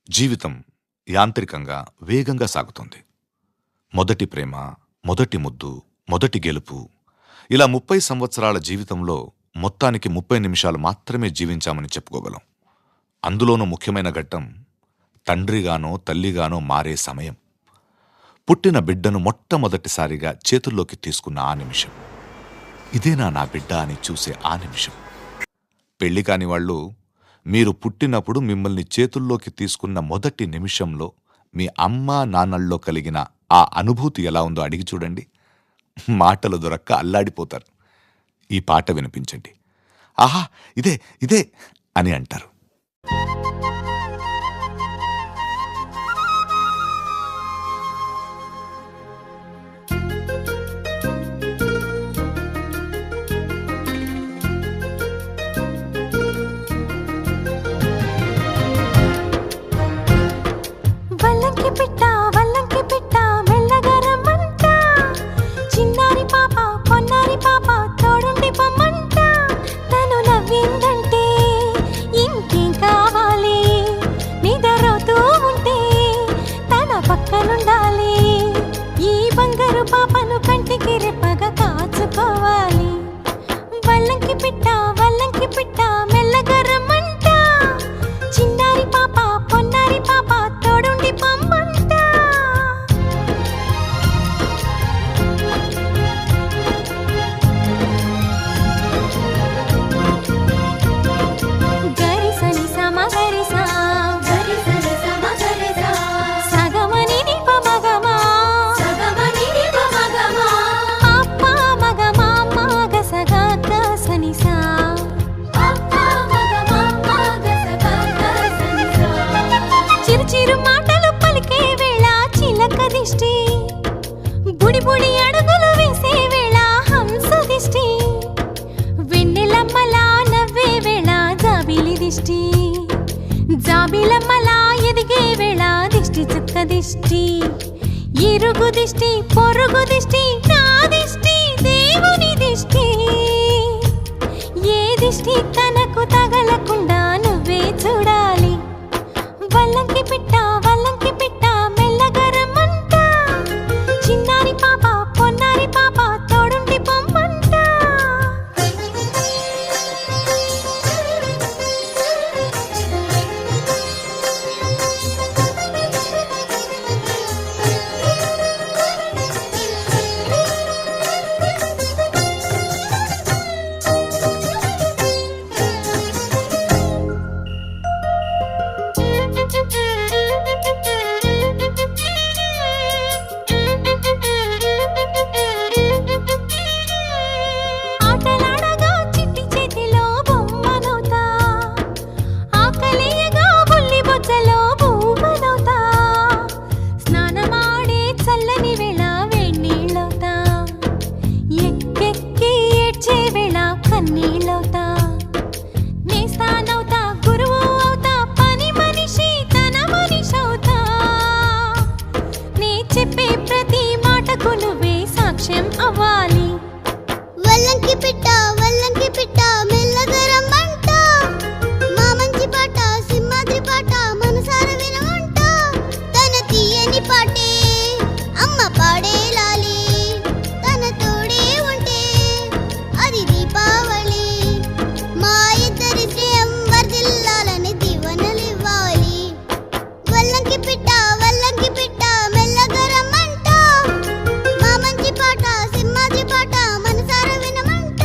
జీవితం యాంత్రికంగా వేగంగా సాగుతుంది. మొదటి ప్రేమ, మొదటి ముద్దు, మొదటి గెలుపు, ఇలా 30 సంవత్సరాల జీవితంలో మొత్తానికి 30 నిమిషాలు మాత్రమే జీవించామని చెప్పుకోగలం. అందులోనూ ముఖ్యమైన ఘట్టం తండ్రిగానో తల్లిగానో మారే సమయం. పుట్టిన బిడ్డను మొట్టమొదటిసారిగా చేతుల్లోకి తీసుకున్న ఆ నిమిషం. ఇదేనా నా బిడ్డ అని చూసే ఆ నిమిషం. పెళ్లి కాని వాళ్ళు మీరు పుట్టినప్పుడు మిమ్మల్ని చేతుల్లోకి తీసుకున్న మొదటి నిమిషంలో మీ అమ్మా నాన్నల్లో కలిగిన ఆ అనుభూతి ఎలా ఉందో అడిగి చూడండి. మాటలు దొరక్క అల్లాడిపోతారు. ఈ పాట వినిపించండి. ఆహా, ఇదే ఇదే అని అంటారు. పాపను కంటికి రెప్పగా కాచుకోవాలి. వల్లంకి పిట్ట మెల్లగా రమ్మంట. చిన్నారి పాప పొన్నారి పాప తోడుండి పొమ్మంట. గరిసని సమ గరిసా బుడి బుడి అడుగులు వేసే వేళ హంస దిష్టి. వెన్నెలమ్మలా నవ్వే వేళ జాబిలి దిష్టి. జాబిలమ్మలా ఎదిగే వేళ దిష్టి చుక్క దిష్టి. ఇరుగు దిష్టి పొరుగు దిష్టి నా దిష్టి దేవుని దిష్టి. ఏ దిష్టి తనకు తగలకుండా నువ్వే చూడాలి. వల్లంకి పిట్ట మెల్లగా రమ్మంట. చిన్నారి పాప పొన్నారి పాప తోడుండి పొమ్మంట. చెప్పే ప్రతి మాటకు నువ్వే సాక్ష్యం అవ్వాలి. వల్లంకి పిట్ట మెల్లగా రమ్మంట. మా మంచి పాట సింహాద్రి పాట మనసార వినమంట. తన తీయని పాటే అమ్మ పాడేలాలి. తన తోడే ఉంటే అది దీపావళి. మా ఇద్దరి శ్రేయం వర్ధిల్లాలని దీవెనలివ్వాలి. వల్లంకి పిట్ట మెల్లగా రమ్మంట. మా మంచి పాట సింహాద్రి పాట మనసార వినమంట.